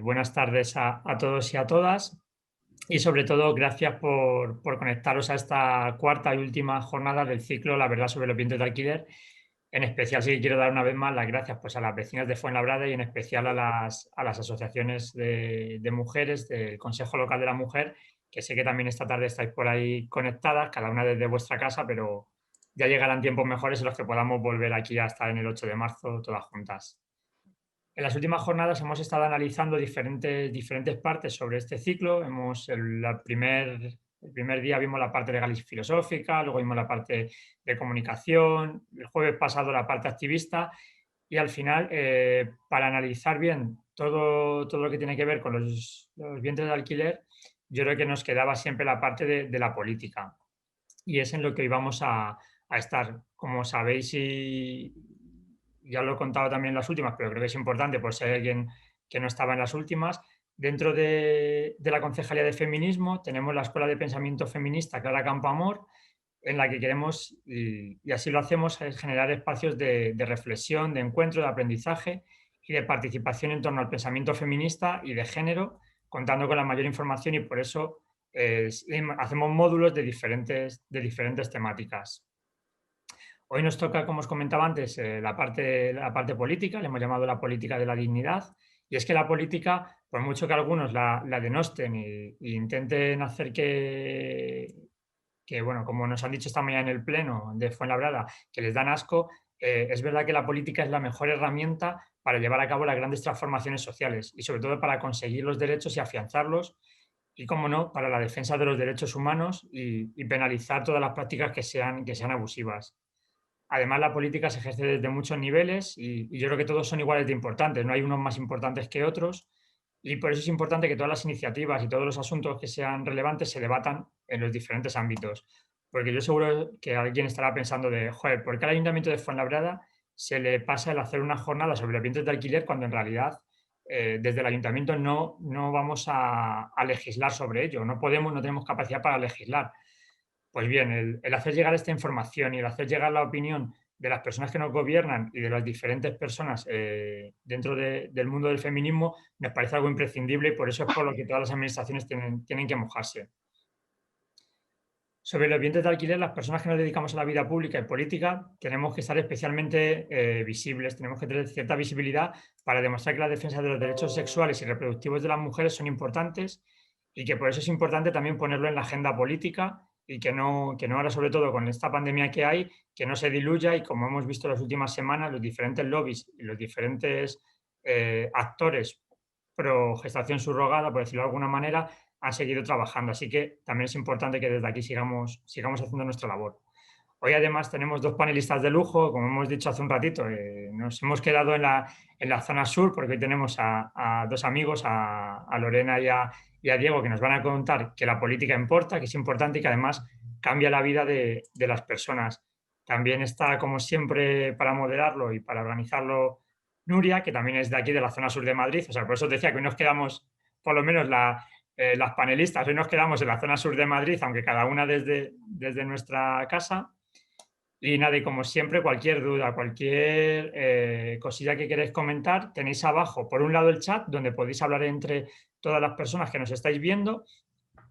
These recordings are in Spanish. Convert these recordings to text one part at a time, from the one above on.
Buenas tardes a todos y a todas y sobre todo gracias por conectaros a esta cuarta y última jornada del ciclo La verdad sobre los vientos de alquiler. En especial sí que quiero dar una vez más las gracias pues, a las vecinas de Fuenlabrada y en especial a las asociaciones de mujeres del Consejo Local de la Mujer, que sé que también esta tarde estáis por ahí conectadas, cada una desde vuestra casa, pero ya llegarán tiempos mejores en los que podamos volver aquí a estar en el 8 de marzo todas juntas. En las últimas jornadas hemos estado analizando diferentes partes sobre este ciclo. El primer día vimos la parte legal y filosófica, luego vimos la parte de comunicación, el jueves pasado la parte activista y al final, para analizar bien todo lo que tiene que ver con los vientres de alquiler, yo creo que nos quedaba siempre la parte de la política y es en lo que hoy vamos a estar. Como sabéis, y ya lo he contado también en las últimas, pero creo que es importante por si hay alguien que no estaba en las últimas, dentro de la Concejalía de Feminismo tenemos la Escuela de Pensamiento Feminista Clara Campoamor, en la que queremos, y así lo hacemos, es generar espacios de reflexión, de encuentro, de aprendizaje y de participación en torno al pensamiento feminista y de género, contando con la mayor información y por eso hacemos módulos de diferentes temáticas. Hoy nos toca, como os comentaba antes, la parte política, le hemos llamado la política de la dignidad, y es que la política, por mucho que algunos la denosten y intenten hacer que, bueno, como nos han dicho esta mañana en el pleno de Fuenlabrada, que les dan asco, es verdad que la política es la mejor herramienta para llevar a cabo las grandes transformaciones sociales y sobre todo para conseguir los derechos y afianzarlos y, como no, para la defensa de los derechos humanos y penalizar todas las prácticas que sean abusivas. Además, la política se ejerce desde muchos niveles y yo creo que todos son iguales de importantes, no hay unos más importantes que otros y por eso es importante que todas las iniciativas y todos los asuntos que sean relevantes se debatan en los diferentes ámbitos. Porque yo seguro que alguien estará pensando de, joder, ¿por qué al Ayuntamiento de Fuenlabrada se le pasa el hacer una jornada sobre ambientes de alquiler cuando en realidad desde el Ayuntamiento no vamos a legislar sobre ello? No podemos, no tenemos capacidad para legislar. Pues bien, el hacer llegar esta información y el hacer llegar la opinión de las personas que nos gobiernan y de las diferentes personas dentro del mundo del feminismo nos parece algo imprescindible y por eso es por lo que todas las administraciones tienen que mojarse. Sobre los bienes de alquiler, las personas que nos dedicamos a la vida pública y política tenemos que estar especialmente visibles, tenemos que tener cierta visibilidad para demostrar que la defensa de los derechos sexuales y reproductivos de las mujeres son importantes y que por eso es importante también ponerlo en la agenda política y que no ahora, sobre todo con esta pandemia que hay, que no se diluya y, como hemos visto en las últimas semanas, los diferentes lobbies y los diferentes actores pro gestación subrogada, por decirlo de alguna manera, han seguido trabajando. Así que también es importante que desde aquí sigamos haciendo nuestra labor. Hoy además tenemos dos panelistas de lujo, como hemos dicho hace un ratito, nos hemos quedado en la zona sur porque hoy tenemos a dos amigos, a Lorena y a Diego, que nos van a contar que la política importa, que es importante y que además cambia la vida de las personas. También está, como siempre, para moderarlo y para organizarlo Nuria, que también es de aquí, de la zona sur de Madrid. O sea, por eso decía que hoy nos quedamos, por lo menos las panelistas, hoy nos quedamos en la zona sur de Madrid, aunque cada una desde nuestra casa. Y nada, y como siempre, cualquier duda, cualquier cosilla que queréis comentar, tenéis abajo, por un lado, el chat, donde podéis hablar entre todas las personas que nos estáis viendo,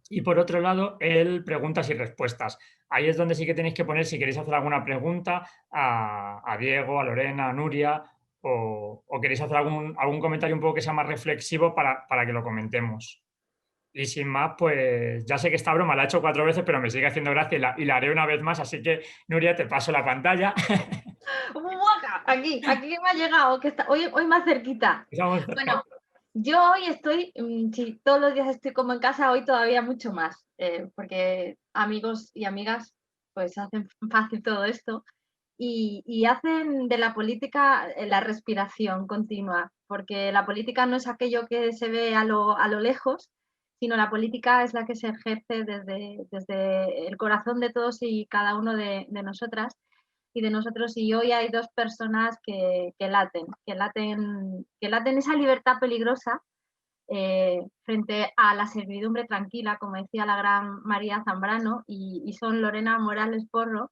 y por otro lado, el preguntas y respuestas. Ahí es donde sí que tenéis que poner si queréis hacer alguna pregunta a Diego, a Lorena, a Nuria, o queréis hacer algún comentario un poco que sea más reflexivo para que lo comentemos. Y sin más, pues ya sé que esta broma la he hecho 4 veces, pero me sigue haciendo gracia y la haré una vez más. Así que, Nuria, te paso la pantalla. ¡Guaca! Aquí que me ha llegado, que está hoy más cerquita. Estamos Bueno, cerca. yo hoy estoy, sí, todos los días estoy como en casa, hoy todavía mucho más, porque amigos y amigas pues hacen fácil todo esto y hacen de la política la respiración continua, porque la política no es aquello que se ve a lo lejos, sino la política es la que se ejerce desde el corazón de todos y cada uno de nosotras y de nosotros. Y hoy hay dos personas que laten esa libertad peligrosa frente a la servidumbre tranquila, como decía la gran María Zambrano, y son Lorena Morales Porro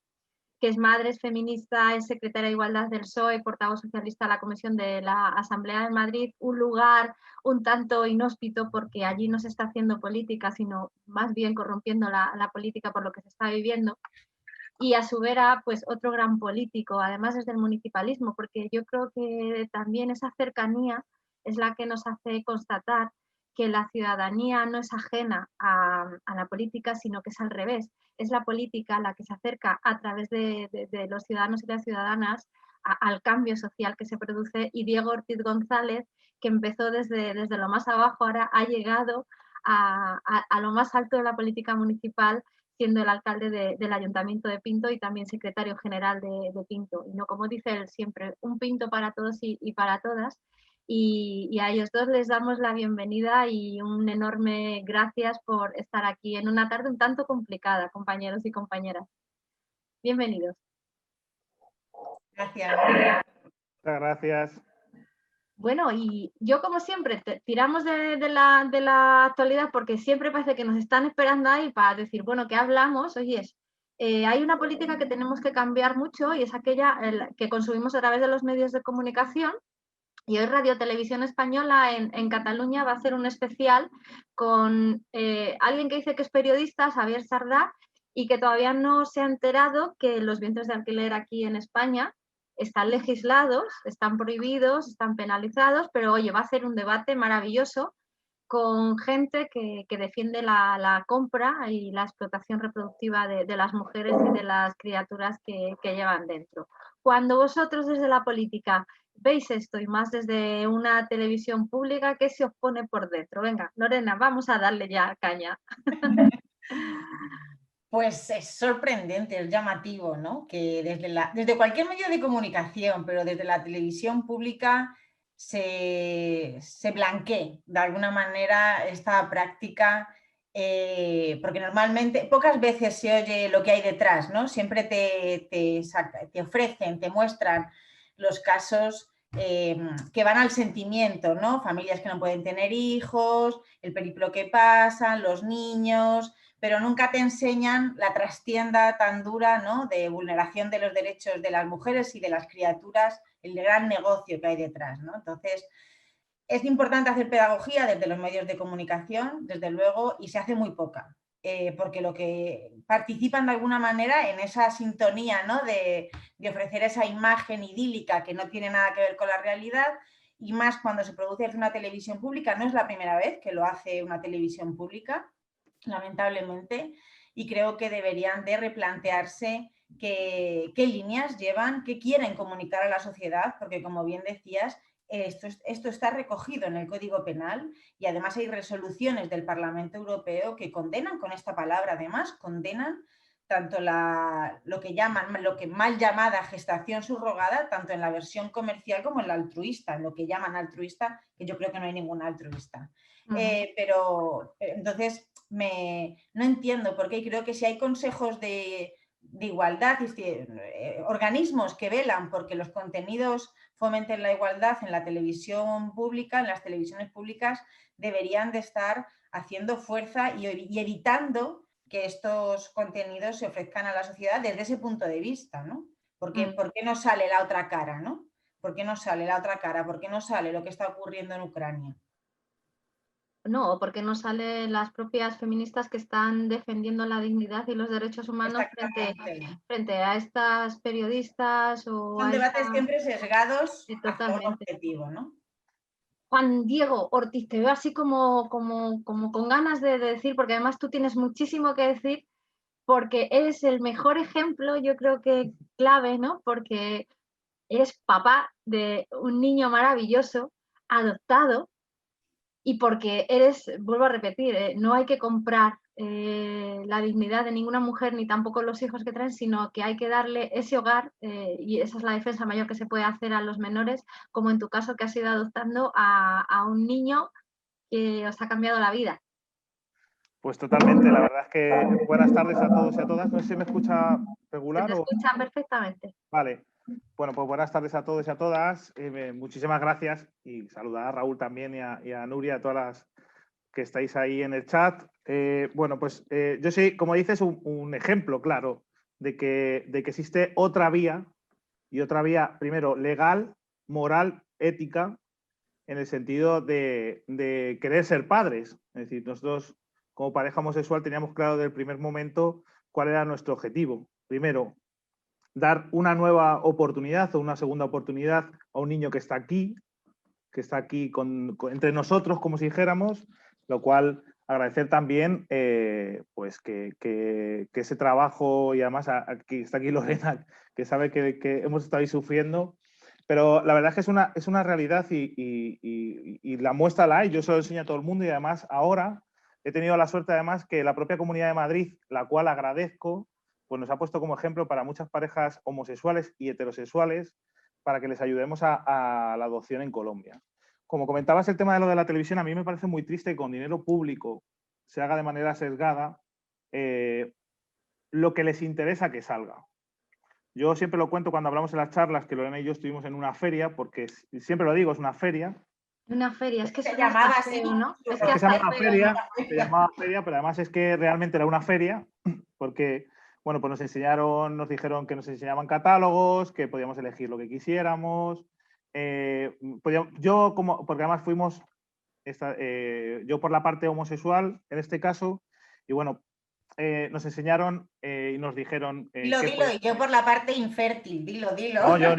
que es madre, es feminista, es secretaria de Igualdad del PSOE, portavoz socialista de la Comisión de la Asamblea de Madrid, un lugar un tanto inhóspito porque allí no se está haciendo política, sino más bien corrompiendo la política por lo que se está viviendo. Y a su vera, pues otro gran político, además desde el municipalismo, porque yo creo que también esa cercanía es la que nos hace constatar que la ciudadanía no es ajena a la política, sino que es al revés. Es la política la que se acerca a través de los ciudadanos y las ciudadanas al cambio social que se produce, y Diego Ortiz González, que empezó desde lo más abajo, ahora ha llegado a lo más alto de la política municipal, siendo el alcalde del Ayuntamiento de Pinto y también secretario general de Pinto. Y no, como dice él siempre, un Pinto para todos y para todas. Y a ellos dos les damos la bienvenida y un enorme gracias por estar aquí en una tarde un tanto complicada, compañeros y compañeras. Bienvenidos. Gracias. Muchas gracias. Bueno, y yo como siempre, tiramos de la actualidad porque siempre parece que nos están esperando ahí para decir, bueno, ¿qué hablamos? Oye, hay una política que tenemos que cambiar mucho y es aquella que consumimos a través de los medios de comunicación. Y hoy Radio Televisión Española en Cataluña va a hacer un especial con alguien que dice que es periodista, Xavier Sardá, y que todavía no se ha enterado que los vientres de alquiler aquí en España están legislados, están prohibidos, están penalizados, pero oye, va a hacer un debate maravilloso con gente que defiende la compra y la explotación reproductiva de las mujeres y de las criaturas que llevan dentro. Cuando vosotros desde la política veis esto y más desde una televisión pública, ¿qué se os pone por dentro? Venga, Lorena, vamos a darle ya caña. Pues es sorprendente, es llamativo, ¿no? Que desde cualquier medio de comunicación, pero desde la televisión pública se blanquee de alguna manera esta práctica, porque normalmente, pocas veces se oye lo que hay detrás, ¿no? Siempre te ofrecen, te muestran los casos que van al sentimiento, ¿no? Familias que no pueden tener hijos, el periplo que pasan, los niños, pero nunca te enseñan la trastienda tan dura, ¿no? De vulneración de los derechos de las mujeres y de las criaturas, el gran negocio que hay detrás, ¿no? Entonces, es importante hacer pedagogía desde los medios de comunicación, desde luego, y se hace muy poca, porque lo que participan de alguna manera en esa sintonía, ¿no? de ofrecer esa imagen idílica que no tiene nada que ver con la realidad, y más cuando se produce desde una televisión pública. No es la primera vez que lo hace una televisión pública, lamentablemente, y creo que deberían de replantearse qué líneas llevan, qué quieren comunicar a la sociedad, porque como bien decías, esto está recogido en el Código Penal y además hay resoluciones del Parlamento Europeo que condenan con esta palabra, además, condenan tanto lo que mal llamada gestación subrogada, tanto en la versión comercial como en la altruista, en lo que llaman altruista, que yo creo que no hay ningún altruista. Pero entonces no entiendo por qué, creo que si hay consejos de igualdad, organismos que velan porque los contenidos fomenten la igualdad en la televisión pública, en las televisiones públicas, deberían de estar haciendo fuerza y evitando que estos contenidos se ofrezcan a la sociedad desde ese punto de vista, ¿no? ¿Por qué no sale la otra cara, ¿no? ¿Por qué no sale la otra cara? ¿Por qué no sale lo que está ocurriendo en Ucrania? No, porque no salen las propias feministas que están defendiendo la dignidad y los derechos humanos frente a estas periodistas o son debates siempre sesgados hacia un totalmente. objetivo, ¿no? Juan Diego Ortiz, te veo así como con ganas de decir, porque además tú tienes muchísimo que decir, porque eres el mejor ejemplo, yo creo que clave, ¿no? Porque eres papá de un niño maravilloso, adoptado, y porque vuelvo a repetir, no hay que comprar la dignidad de ninguna mujer ni tampoco los hijos que traen, sino que hay que darle ese hogar y esa es la defensa mayor que se puede hacer a los menores, como en tu caso que has ido adoptando a un niño que os ha cambiado la vida. Pues totalmente, la verdad es que buenas tardes a todos y a todas. No sé si me escucha regular. Se te escucha perfectamente. Vale. Bueno, pues buenas tardes a todos y a todas. Muchísimas gracias y saludar a Raúl también y a Nuria, a todas las que estáis ahí en el chat. Bueno, pues yo soy, como dices, un ejemplo claro de que existe otra vía, y otra vía, primero, legal, moral, ética, en el sentido de querer ser padres. Es decir, nosotros como pareja homosexual teníamos claro desde el primer momento cuál era nuestro objetivo. Primero, dar una nueva oportunidad o una segunda oportunidad a un niño que está aquí entre nosotros, como si dijéramos, lo cual agradecer también pues que ese trabajo, y además aquí está aquí Lorena, que sabe que hemos estado ahí sufriendo, pero la verdad es que es una realidad y la muestra la hay, yo se lo enseño a todo el mundo, y además ahora he tenido la suerte además que la propia Comunidad de Madrid, la cual agradezco, pues nos ha puesto como ejemplo para muchas parejas homosexuales y heterosexuales para que les ayudemos a la adopción en Colombia. Como comentabas el tema de lo de la televisión, a mí me parece muy triste que con dinero público se haga de manera sesgada lo que les interesa que salga. Yo siempre lo cuento cuando hablamos en las charlas que Lorena y yo estuvimos en una feria, porque siempre lo digo, es una feria. Una feria, es que se suena llamaba hasta así, feo, ¿no? es Es que que Se hasta llamaba feo. feria, se llamaba feria, pero además es que realmente era una feria, porque bueno, pues nos dijeron que nos enseñaban catálogos, que podíamos elegir lo que quisiéramos. Porque además fuimos, yo por la parte homosexual, en este caso, y bueno, nos enseñaron y nos dijeron... Dilo, y yo por la parte infértil, dilo. No, yo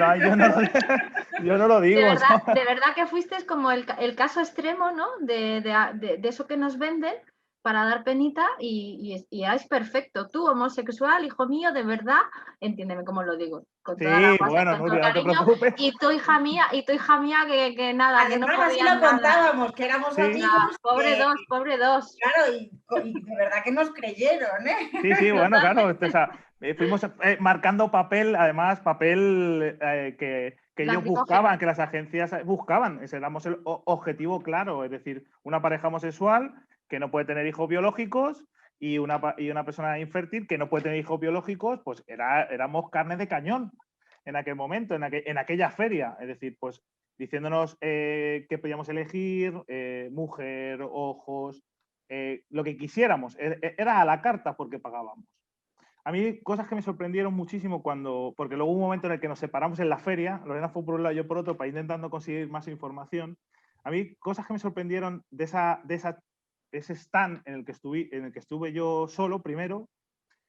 no lo digo. De verdad que fuiste como el caso extremo, ¿no? De eso que nos venden para dar penita y es perfecto. Tú, homosexual, hijo mío, de verdad, entiéndeme cómo lo digo, con toda la Sí, paz, bueno, con todo Nuria, no te cariño, preocupes. y tu hija mía, que nada, que no Además, así podían lo nada. contábamos, que éramos Sí. amigos. Pobre dos. Claro, y de verdad que nos creyeron, ¿eh? Sí, bueno, claro. O sea, fuimos marcando papel, además, papel que ellos buscaban, que las agencias buscaban. Ese éramos el objetivo claro, es decir, una pareja homosexual que no puede tener hijos biológicos y una persona infértil que no puede tener hijos biológicos, pues éramos carne de cañón en aquel momento, en aquella feria. Es decir, pues diciéndonos que podíamos elegir, mujer, ojos, lo que quisiéramos. Era a la carta porque pagábamos. A mí cosas que me sorprendieron muchísimo porque luego hubo un momento en el que nos separamos en la feria, Lorena fue por un lado y yo por otro, para ir intentando conseguir más información. A mí cosas que me sorprendieron de ese stand en el que estuve yo solo primero,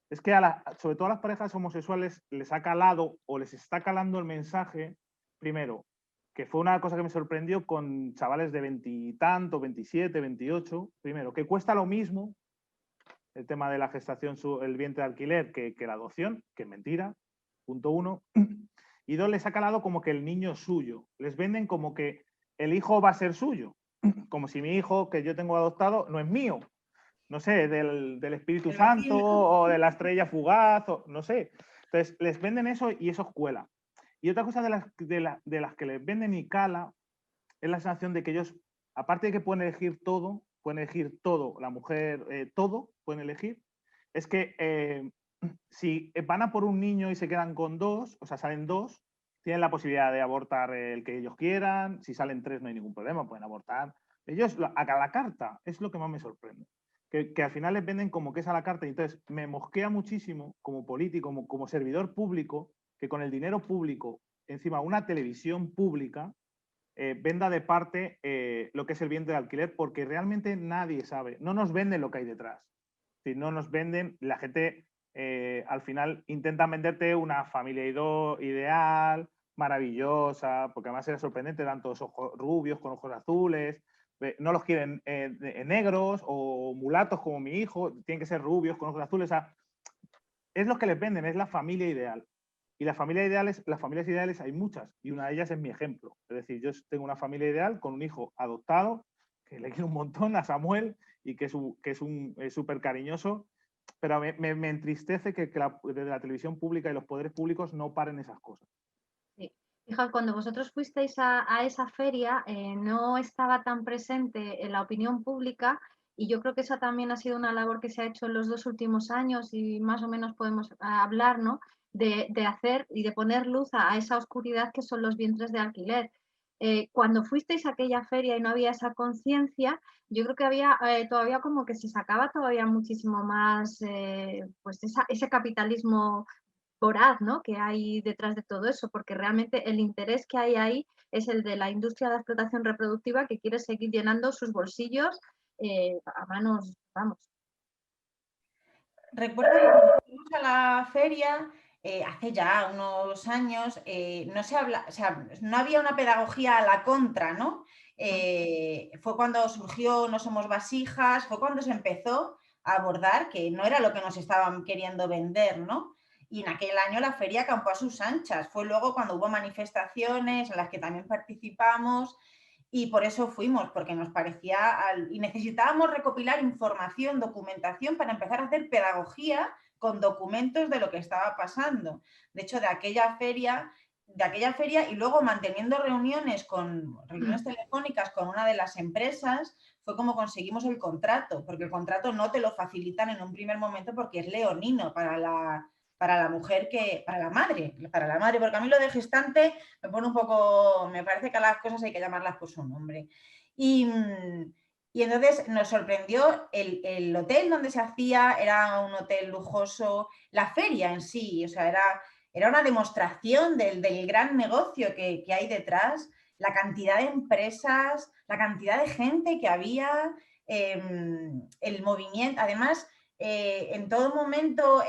es que sobre todo a las parejas homosexuales les ha calado o les está calando el mensaje, primero, que fue una cosa que me sorprendió con chavales de 20 y tanto, 27, 28, primero, que cuesta lo mismo el tema de la gestación, el vientre de alquiler, que la adopción, que es mentira, punto uno. Y dos, les ha calado como que el niño es suyo. Les venden como que el hijo va a ser suyo. Como si mi hijo, que yo tengo adoptado, no es mío. No sé, del Espíritu Santo o de la estrella fugaz, o, no sé. Entonces, les venden eso y eso cuela. Y otra cosa de las que les venden y cala es la sensación de que ellos, aparte de que pueden elegir todo, la mujer, todo, pueden elegir, es que si van a por un niño y se quedan con dos, o sea, salen dos, tienen la posibilidad de abortar el que ellos quieran, si salen tres no hay ningún problema, pueden abortar. Ellos, a la carta, es lo que más me sorprende. Que al final les venden como que es a la carta, y entonces me mosquea muchísimo como político, como servidor público, que con el dinero público, encima una televisión pública, venda de parte lo que es el vientre de alquiler, porque realmente nadie sabe, no nos venden lo que hay detrás. Si no nos venden, la gente al final intenta venderte una familia ideal, maravillosa, porque además era sorprendente, eran todos ojos rubios con ojos azules, no los quieren negros o mulatos como mi hijo, tienen que ser rubios con ojos azules. O sea, es lo que les venden, es la familia ideal. Y las familias ideales hay muchas, y una de ellas es mi ejemplo. Es decir, yo tengo una familia ideal con un hijo adoptado, que le quiero un montón, a Samuel, y que es súper cariñoso, pero me entristece que desde la televisión pública y los poderes públicos no paren esas cosas. Sí. Fija, cuando vosotros fuisteis a esa feria, no estaba tan presente en la opinión pública, y yo creo que esa también ha sido una labor que se ha hecho en los 2 últimos años, y más o menos podemos hablar, ¿no? De hacer y de poner luz a esa oscuridad que son los vientres de alquiler. Cuando fuisteis a aquella feria y no había esa conciencia, yo creo que había todavía como que se sacaba todavía muchísimo más pues ese capitalismo voraz, ¿no?, que hay detrás de todo eso, porque realmente el interés que hay ahí es el de la industria de la explotación reproductiva que quiere seguir llenando sus bolsillos a manos, vamos. Recuerdo que cuando fuimos a la feria, hace ya unos años, no se habla, o sea, no había una pedagogía a la contra, ¿no? Fue cuando surgió No somos vasijas, fue cuando se empezó a abordar que no era lo que nos estaban queriendo vender, ¿no? Y en aquel año la feria campó a sus anchas. Fue luego cuando hubo manifestaciones en las que también participamos y por eso fuimos, porque nos parecía, y necesitábamos recopilar información, documentación para empezar a hacer pedagogía con documentos de lo que estaba pasando. De hecho, de aquella feria y luego manteniendo reuniones telefónicas con una de las empresas, fue como conseguimos el contrato, porque el contrato no te lo facilitan en un primer momento porque es leonino para la mujer, para la madre, porque a mí lo de gestante me pone un poco, me parece que a las cosas hay que llamarlas por su nombre. Y entonces nos sorprendió el hotel donde se hacía, era un hotel lujoso, la feria en sí, o sea, era una demostración del gran negocio que hay detrás, la cantidad de empresas, la cantidad de gente que había, el movimiento, además, en todo momento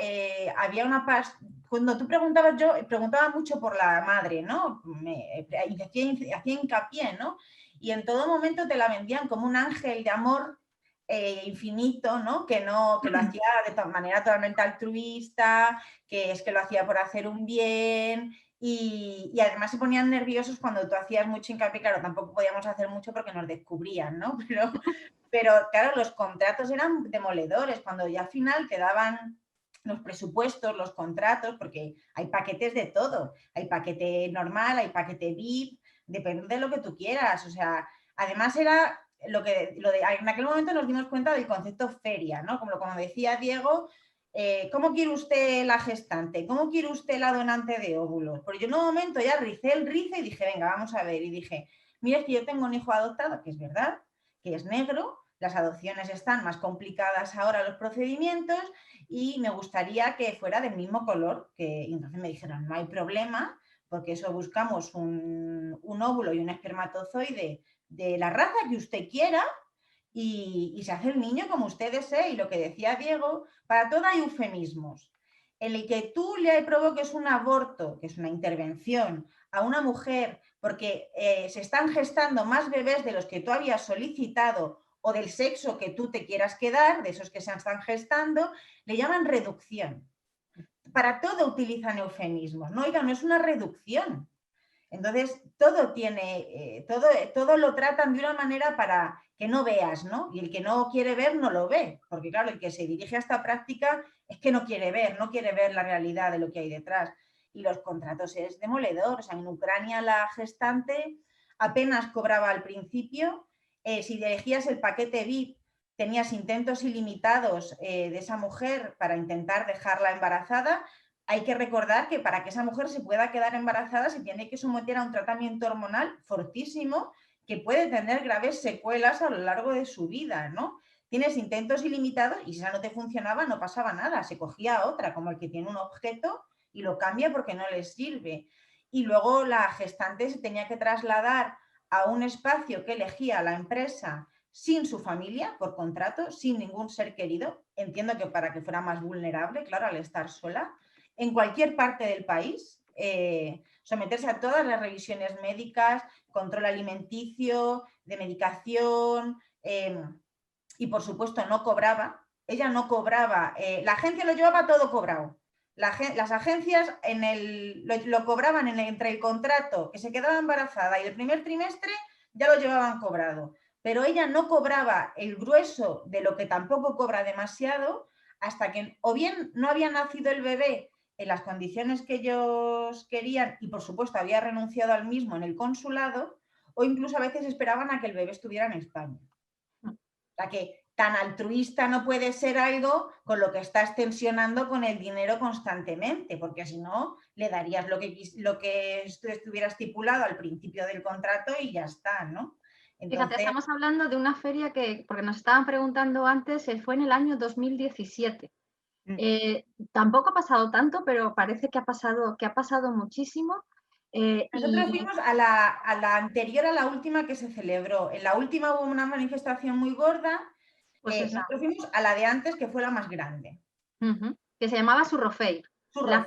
había una paz. Cuando tú preguntabas, yo preguntaba mucho por la madre, ¿no? Hacía hincapié, ¿no? Y en todo momento te la vendían como un ángel de amor infinito, ¿no? Que lo hacía de manera totalmente altruista, que es que lo hacía por hacer un bien. Y además se ponían nerviosos cuando tú hacías mucho hincapié. Claro, tampoco podíamos hacer mucho porque nos descubrían, ¿no? Pero claro, los contratos eran demoledores, cuando ya al final te daban los presupuestos, los contratos, porque hay paquetes de todo, hay paquete normal, hay paquete VIP, depende de lo que tú quieras, o sea, además era en aquel momento nos dimos cuenta del concepto feria, ¿no? Como decía Diego, ¿cómo quiere usted la gestante? ¿Cómo quiere usted la donante de óvulos? Porque yo en un momento ya ricé el rizo y dije, venga, vamos a ver, y dije, mira, es que yo tengo un hijo adoptado, que es verdad, que es negro, las adopciones están más complicadas ahora los procedimientos y me gustaría que fuera del mismo color. Y entonces me dijeron, no hay problema, porque eso buscamos un óvulo y un espermatozoide de la raza que usted quiera y se hace el niño como usted desee. Y lo que decía Diego, para todo hay eufemismos. En el que tú le provoques un aborto, que es una intervención, a una mujer porque se están gestando más bebés de los que tú habías solicitado o del sexo que tú te quieras quedar, de esos que se están gestando, le llaman reducción. Para todo utilizan eufemismos. No, oiga, no es una reducción. Entonces, todo lo tratan de una manera para que no veas, ¿no? Y el que no quiere ver no lo ve, porque claro, el que se dirige a esta práctica es que no quiere ver la realidad de lo que hay detrás. Y los contratos es demoledor. O sea, en Ucrania la gestante apenas cobraba al principio. Si elegías el paquete VIP, tenías intentos ilimitados de esa mujer para intentar dejarla embarazada. Hay que recordar que para que esa mujer se pueda quedar embarazada se tiene que someter a un tratamiento hormonal fortísimo que puede tener graves secuelas a lo largo de su vida, ¿no? Tienes intentos ilimitados y si esa no te funcionaba no pasaba nada, se cogía otra, como el que tiene un objeto y lo cambia porque no le sirve. Y luego la gestante se tenía que trasladar a un espacio que elegía la empresa sin su familia, por contrato, sin ningún ser querido. Entiendo que para que fuera más vulnerable, claro, al estar sola. En cualquier parte del país, someterse a todas las revisiones médicas, control alimenticio, de medicación, y por supuesto no cobraba. Ella no cobraba, la agencia lo llevaba todo cobrado. Las agencias lo cobraban entre el contrato, que se quedaba embarazada y el primer trimestre ya lo llevaban cobrado. Pero ella no cobraba el grueso de lo que tampoco cobra demasiado hasta que o bien no había nacido el bebé en las condiciones que ellos querían y por supuesto había renunciado al mismo en el consulado, o incluso a veces esperaban a que el bebé estuviera en España. O sea que tan altruista no puede ser algo con lo que estás tensionando con el dinero constantemente, porque si no le darías lo que estuviera estipulado al principio del contrato y ya está, ¿no? Entonces, fíjate, estamos hablando de una feria porque nos estaban preguntando antes, fue en el año 2017. Tampoco ha pasado tanto, pero parece que ha pasado muchísimo. Nosotros fuimos a la anterior a la última que se celebró. En la última hubo una manifestación muy gorda. Pues nosotros fuimos a la de antes, que fue la más grande. Que se llamaba Surrofeir. La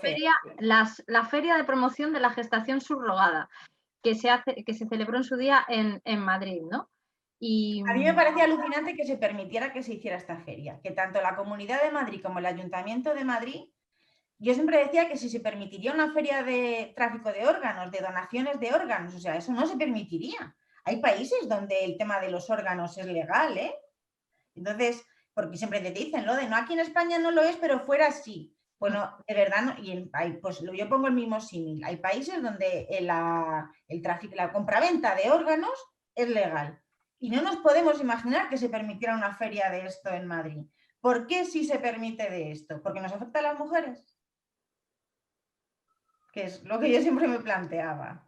feria de promoción de la gestación subrogada, que se celebró en su día en Madrid, ¿no? Y a mí me parecía alucinante que se permitiera que se hiciera esta feria, que tanto la Comunidad de Madrid como el Ayuntamiento de Madrid, yo siempre decía que si se permitiría una feria de tráfico de órganos, de donaciones de órganos, o sea, eso no se permitiría. Hay países donde el tema de los órganos es legal, ¿eh? Entonces, porque siempre te dicen lo de no, aquí en España no lo es, pero fuera sí. Bueno, de verdad, no, y pues yo pongo el mismo símil. Hay países donde el tráfico, la compraventa de órganos es legal. Y no nos podemos imaginar que se permitiera una feria de esto en Madrid. ¿Por qué sí se permite de esto? ¿Porque nos afecta a las mujeres? Que es lo que yo siempre me planteaba.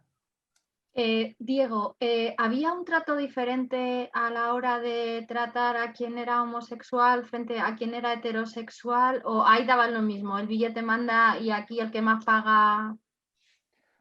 Diego, ¿había un trato diferente a la hora de tratar a quien era homosexual frente a quien era heterosexual? ¿O ahí daban lo mismo? ¿El billete manda y aquí el que más paga?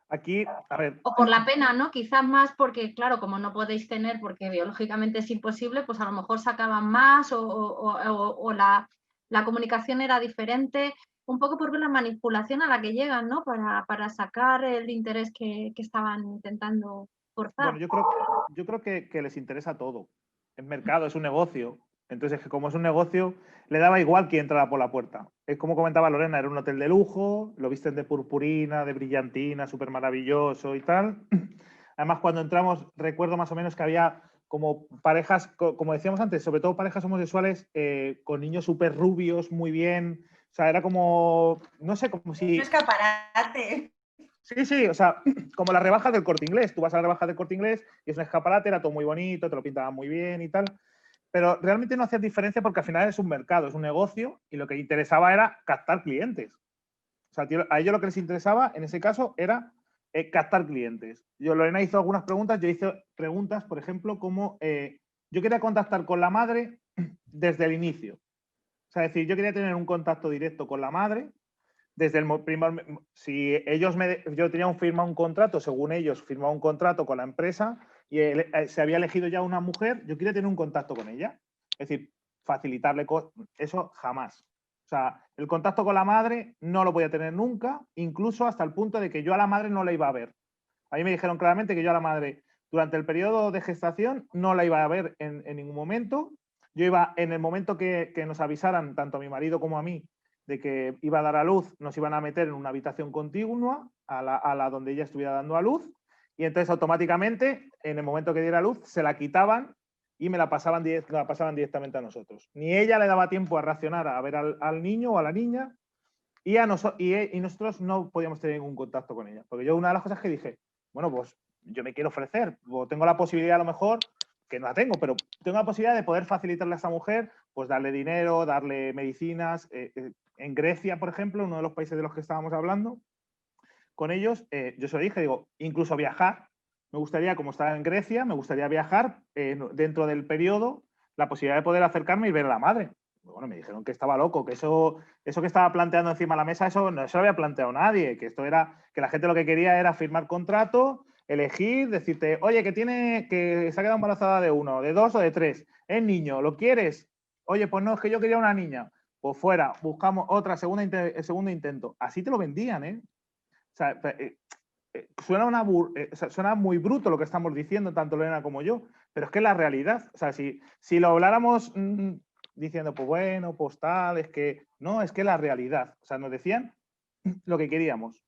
Aquí, a ver. O por la pena, ¿no? Quizás más porque, claro, como no podéis tener porque biológicamente es imposible, pues a lo mejor sacaban más o la comunicación era diferente. Un poco por ver la manipulación a la que llegan, ¿no? Para sacar el interés que estaban intentando forzar. Bueno, yo creo que les interesa todo. Es mercado, es un negocio. Entonces, como es un negocio, le daba igual quién entrara por la puerta. Es como comentaba Lorena, era un hotel de lujo, lo visten de purpurina, de brillantina, súper maravilloso y tal. Además, cuando entramos, recuerdo más o menos que había como parejas, como decíamos antes, sobre todo parejas homosexuales con niños súper rubios, muy bien. O sea, era como, no sé, como si... Un escaparate. Sí, o sea, como la rebaja del Corte Inglés. Tú vas a la rebaja del Corte Inglés y es un escaparate, era todo muy bonito, te lo pintaban muy bien y tal. Pero realmente no hacía diferencia porque al final es un mercado, es un negocio y lo que interesaba era captar clientes. O sea, a ellos lo que les interesaba en ese caso era captar clientes. Lorena hizo algunas preguntas, yo hice preguntas, por ejemplo, como yo quería contactar con la madre desde el inicio. O sea, es decir, yo quería tener un contacto directo con la madre desde el primer... Si ellos yo tenía firmado un contrato, según ellos, firmado un contrato con la empresa y se había elegido ya una mujer, yo quería tener un contacto con ella. Es decir, facilitarle eso jamás. O sea, el contacto con la madre no lo podía tener nunca, incluso hasta el punto de que yo a la madre no la iba a ver. A mí me dijeron claramente que yo a la madre, durante el periodo de gestación, no la iba a ver en ningún momento. Yo iba, en el momento que nos avisaran, tanto a mi marido como a mí, de que iba a dar a luz, nos iban a meter en una habitación contigua a la donde ella estuviera dando a luz, y entonces automáticamente, en el momento que diera a luz, se la quitaban y me la pasaban directamente a nosotros. Ni ella le daba tiempo a reaccionar a ver al niño o a la niña, y nosotros no podíamos tener ningún contacto con ella. Porque yo una de las cosas que dije, bueno, pues yo me quiero ofrecer, o tengo la posibilidad a lo mejor, que no la tengo, pero tengo la posibilidad de poder facilitarle a esta mujer, pues darle dinero, darle medicinas. En Grecia, por ejemplo, uno de los países de los que estábamos hablando, con ellos, yo se lo dije, digo, incluso viajar. Me gustaría, como estaba en Grecia, me gustaría viajar dentro del periodo, la posibilidad de poder acercarme y ver a la madre. Bueno, me dijeron que estaba loco, que eso que estaba planteando encima de la mesa, eso no se lo había planteado nadie, que esto era, que la gente lo que quería era firmar contrato, elegir, decirte, oye, que se ha quedado embarazada de 1, de 2 o de 3, es niño, ¿lo quieres? Oye, pues no, es que yo quería una niña. Pues fuera, buscamos otra, segundo intento. Así te lo vendían, ¿eh? O sea, suena muy bruto lo que estamos diciendo, tanto Lorena como yo, pero es que es la realidad. O sea, si lo habláramos diciendo, pues bueno, pues tal, es que no, es que es la realidad. O sea, nos decían lo que queríamos,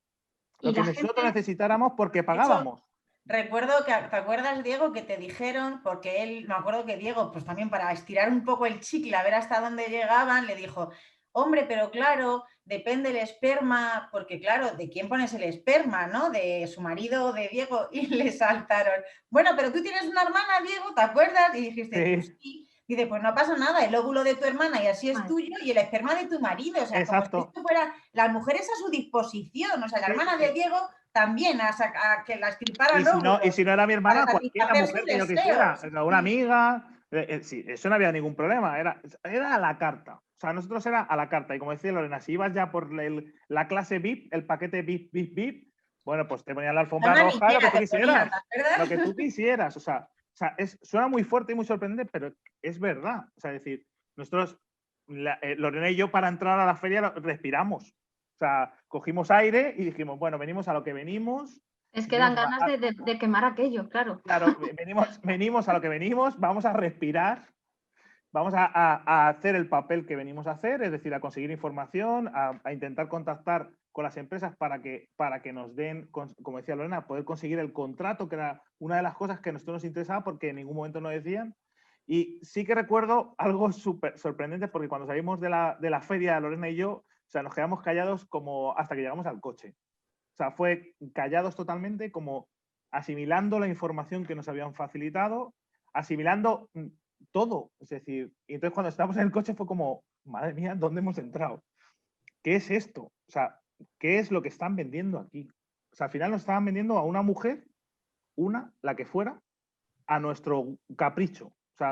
lo que nosotros necesitáramos porque pagábamos. Recuerdo que, ¿te acuerdas, Diego, que te dijeron, porque él, me acuerdo que Diego, pues también para estirar un poco el chicle, a ver hasta dónde llegaban, le dijo, hombre, pero claro, depende el esperma, porque claro, ¿de quién pones el esperma, no? ¿De su marido o de Diego? Y le saltaron, bueno, pero tú tienes una hermana, Diego, ¿te acuerdas? Y dijiste, pues sí. Dice, pues no pasa nada, el óvulo de tu hermana y así es tuyo y el esperma de tu marido. O sea, exacto, como si esto fuera las mujeres a su disposición. O sea, la hermana de Diego también a que la estirparan. Y si no era mi hermana, cualquier mujer que yo quisiera, una amiga, Sí, eso no había ningún problema, era a la carta. O sea, nosotros era a la carta. Y como decía Lorena, si ibas ya por la clase VIP, el paquete VIP, bueno, pues te ponían la alfombra roja, lo que tú quisieras. Lo que tú quisieras. O sea suena muy fuerte y muy sorprendente, pero es verdad. O sea, es decir, nosotros, Lorena y yo, para entrar a la feria respiramos. O sea, cogimos aire y dijimos, bueno, venimos a lo que venimos. Es que dan ganas de quemar aquello, claro. Claro, venimos a lo que venimos, vamos a respirar, vamos a hacer el papel que venimos a hacer, es decir, a conseguir información, a intentar contactar con las empresas para que nos den, como decía Lorena, poder conseguir el contrato, que era una de las cosas que a nosotros nos interesaba porque en ningún momento nos decían. Y sí que recuerdo algo súper sorprendente porque cuando salimos de la feria, Lorena y yo, o sea, nos quedamos callados como hasta que llegamos al coche. O sea, fue callados totalmente, como asimilando la información que nos habían facilitado, asimilando todo. Es decir, y entonces cuando estábamos en el coche fue como, madre mía, ¿dónde hemos entrado? ¿Qué es esto? O sea, ¿qué es lo que están vendiendo aquí? O sea, al final nos estaban vendiendo a una mujer, la que fuera, a nuestro capricho, o sea,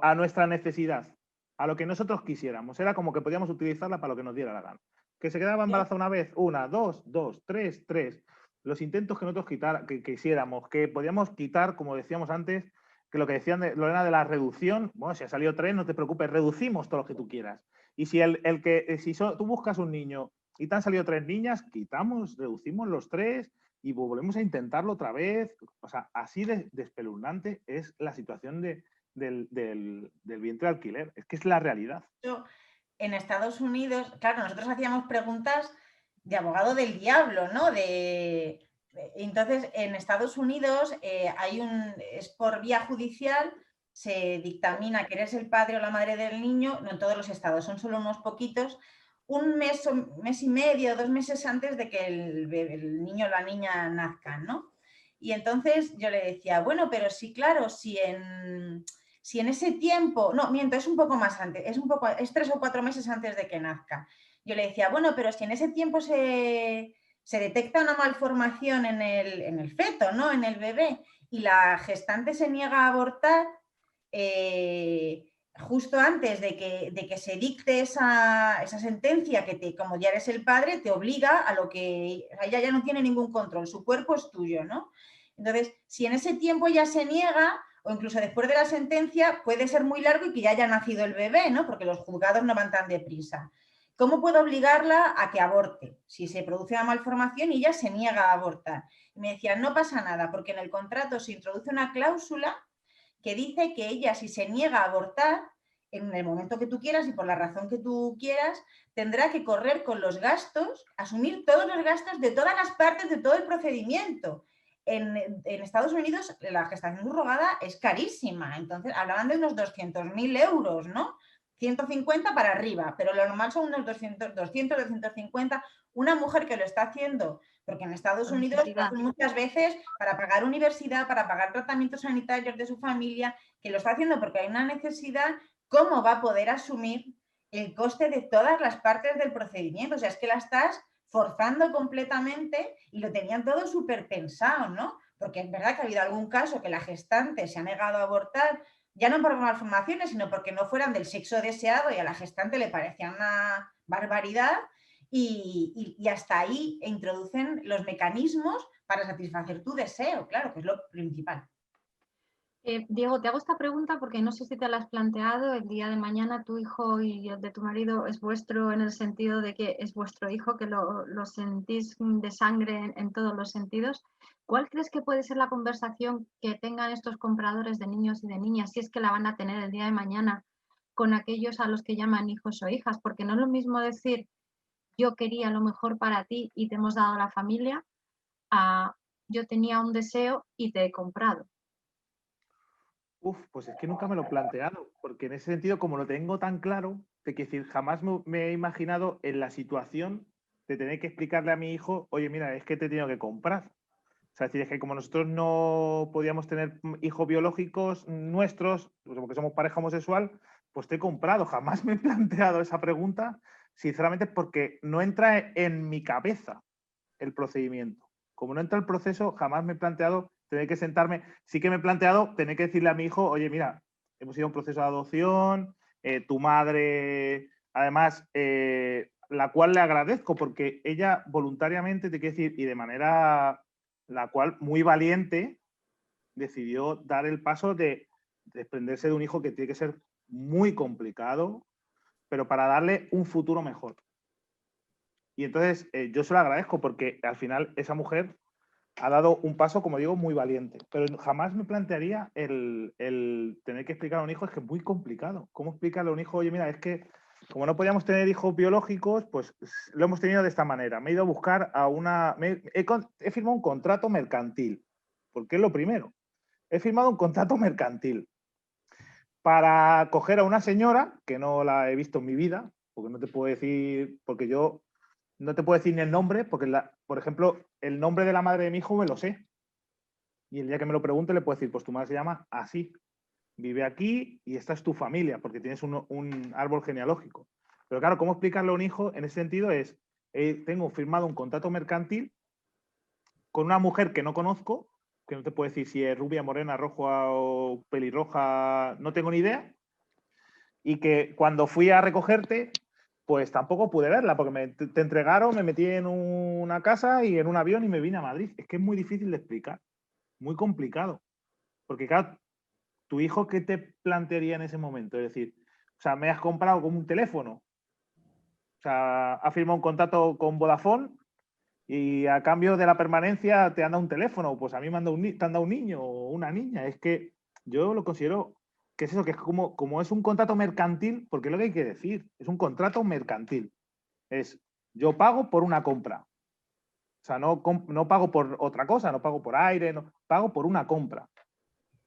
a nuestra necesidad, a lo que nosotros quisiéramos. Era como que podíamos utilizarla para lo que nos diera la gana. Que se quedaba embarazada una vez, dos, tres. Los intentos que nosotros que quisiéramos, que podíamos quitar, como decíamos antes, que lo que decían Lorena de la reducción, bueno, si ha salido 3, no te preocupes, reducimos todo lo que tú quieras. Y si tú buscas un niño y te han salido 3 niñas, reducimos los 3 y volvemos a intentarlo otra vez. O sea, así de espeluznante es la situación del vientre de alquiler. Es que es la realidad. En Estados Unidos, claro, nosotros hacíamos preguntas de abogado del diablo, ¿no? Entonces, en Estados Unidos es por vía judicial, se dictamina que eres el padre o la madre del niño, no en todos los estados, son solo unos poquitos, un mes y medio, 2 meses antes de que el niño o la niña nazcan, ¿no? Y entonces yo le decía, bueno, pero sí, claro, si en ese tiempo, no, miento, es un poco más antes, es 3 o 4 meses antes de que nazca. Yo le decía, bueno, pero si en ese tiempo se detecta una malformación en el feto, ¿no? En el bebé, y la gestante se niega a abortar, justo antes de que se dicte esa sentencia que como ya eres el padre, te obliga a lo que ella ya no tiene ningún control, su cuerpo es tuyo, ¿no? Entonces, si en ese tiempo ya se niega, o incluso después de la sentencia, puede ser muy largo y que ya haya nacido el bebé, ¿no? Porque los juzgados no van tan deprisa. ¿Cómo puedo obligarla a que aborte? Si se produce una malformación y ella se niega a abortar. Y me decía, no pasa nada, porque en el contrato se introduce una cláusula que dice que ella, si se niega a abortar, en el momento que tú quieras y por la razón que tú quieras, tendrá que correr con los gastos, asumir todos los gastos de todas las partes de todo el procedimiento. En Estados Unidos la gestación subrogada es carísima, entonces hablaban de unos 200.000 euros, ¿no? 150 para arriba, pero lo normal son unos 250. Una mujer que lo está haciendo, porque en Estados Unidos lo hacen muchas veces para pagar universidad, para pagar tratamientos sanitarios de su familia, que lo está haciendo porque hay una necesidad, ¿cómo va a poder asumir el coste de todas las partes del procedimiento? O sea, es que la estás forzando completamente y lo tenían todo súper pensado, ¿no? Porque es verdad que ha habido algún caso que la gestante se ha negado a abortar, ya no por malformaciones, sino porque no fueran del sexo deseado y a la gestante le parecía una barbaridad y hasta ahí introducen los mecanismos para satisfacer tu deseo, claro, que es lo principal. Diego, te hago esta pregunta porque no sé si te la has planteado. El día de mañana tu hijo y el de tu marido es vuestro en el sentido de que es vuestro hijo, que lo sentís de sangre en todos los sentidos. ¿Cuál crees que puede ser la conversación que tengan estos compradores de niños y de niñas, si es que la van a tener el día de mañana, con aquellos a los que llaman hijos o hijas? Porque no es lo mismo decir yo quería lo mejor para ti y te hemos dado la familia, a yo tenía un deseo y te he comprado. Pues es que nunca me lo he planteado, porque en ese sentido, como lo tengo tan claro, de que decir, jamás me he imaginado en la situación de tener que explicarle a mi hijo, oye, mira, es que te he tenido que comprar. O sea, es decir, es que como nosotros no podíamos tener hijos biológicos nuestros, pues porque somos pareja homosexual, pues te he comprado. Jamás me he planteado esa pregunta, sinceramente, porque no entra en mi cabeza el procedimiento. Como no entra el proceso, jamás me he planteado tener que sentarme. Sí que me he planteado tener que decirle a mi hijo, oye, mira, hemos ido a un proceso de adopción, tu madre, además, la cual le agradezco porque ella voluntariamente, te quiero decir, y de manera la cual muy valiente, decidió dar el paso de desprenderse de un hijo que tiene que ser muy complicado, pero para darle un futuro mejor. Y entonces yo se lo agradezco porque al final esa mujer ha dado un paso, como digo, muy valiente. Pero jamás me plantearía el tener que explicar a un hijo, es que es muy complicado. ¿Cómo explicarle a un hijo? Oye, mira, es que como no podíamos tener hijos biológicos, pues lo hemos tenido de esta manera. Me he ido a buscar a una... He firmado un contrato mercantil, porque es lo primero. He firmado un contrato mercantil para coger a una señora, que no la he visto en mi vida, porque no te puedo decir, porque yo no te puedo decir ni el nombre, porque, por ejemplo, el nombre de la madre de mi hijo me lo sé. Y el día que me lo pregunte le puedo decir, pues tu madre se llama así, vive aquí y esta es tu familia, porque tienes un árbol genealógico. Pero claro, ¿cómo explicarle a un hijo en ese sentido? Tengo firmado un contrato mercantil con una mujer que no conozco, que no te puedo decir si es rubia, morena, roja o pelirroja, no tengo ni idea, y que cuando fui a recogerte, pues tampoco pude verla, porque te entregaron, me metí en una casa y en un avión y me vine a Madrid. Es que es muy difícil de explicar, muy complicado. Porque claro, tu hijo, ¿qué te plantearía en ese momento? Es decir, o sea, me has comprado como un teléfono, o sea, has firmado un contrato con Vodafone y a cambio de la permanencia te han dado un teléfono, pues a mí te han dado un niño o una niña. Es que yo lo considero que es eso, que es como es un contrato mercantil, porque es lo que hay que decir, es un contrato mercantil. Es, yo pago por una compra. O sea, no pago por otra cosa, no pago por aire, no, pago por una compra.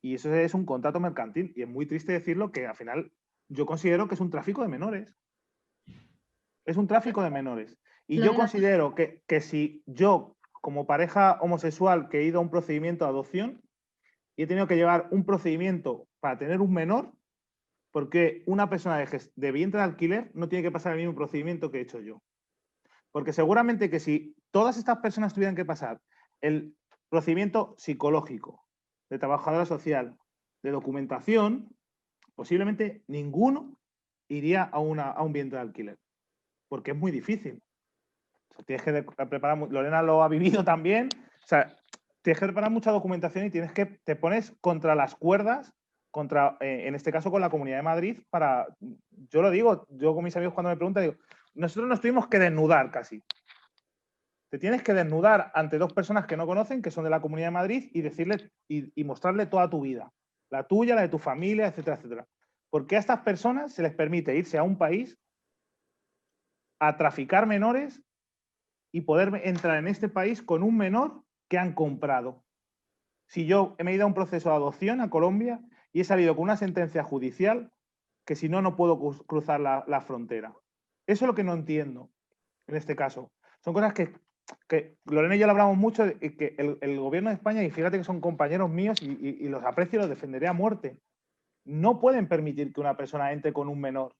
Y eso es un contrato mercantil. Y es muy triste decirlo que al final yo considero que es un tráfico de menores. Es un tráfico de menores. Y yo considero que si yo, como pareja homosexual que he ido a un procedimiento de adopción y he tenido que llevar un procedimiento para tener un menor, porque una persona de vientre de alquiler no tiene que pasar el mismo procedimiento que he hecho yo. Porque seguramente que si todas estas personas tuvieran que pasar el procedimiento psicológico, de trabajadora social, de documentación, posiblemente ninguno iría a un vientre de alquiler. Porque es muy difícil. O sea, tienes que preparar, Lorena lo ha vivido también, o sea, tienes que preparar mucha documentación y te pones contra las cuerdas, en este caso con la Comunidad de Madrid, yo lo digo, yo con mis amigos cuando me preguntan, digo, nosotros nos tuvimos que desnudar casi. Te tienes que desnudar ante dos personas que no conocen, que son de la Comunidad de Madrid, y decirles y mostrarle toda tu vida, la tuya, la de tu familia, etcétera, etcétera. Porque a estas personas se les permite irse a un país a traficar menores y poder entrar en este país con un menor que han comprado. Si yo me he ido a un proceso de adopción a Colombia y he salido con una sentencia judicial que si no, no puedo cruzar la frontera. Eso es lo que no entiendo en este caso. Son cosas que Lorena y yo lo hablamos mucho, que el gobierno de España, y fíjate que son compañeros míos y los aprecio y los defenderé a muerte, no pueden permitir que una persona entre con un menor.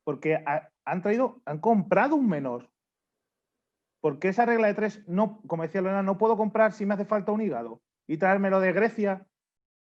Porque han comprado un menor. Porque esa regla de tres, no, como decía Lorena, no puedo comprar si me hace falta un hígado y traérmelo de Grecia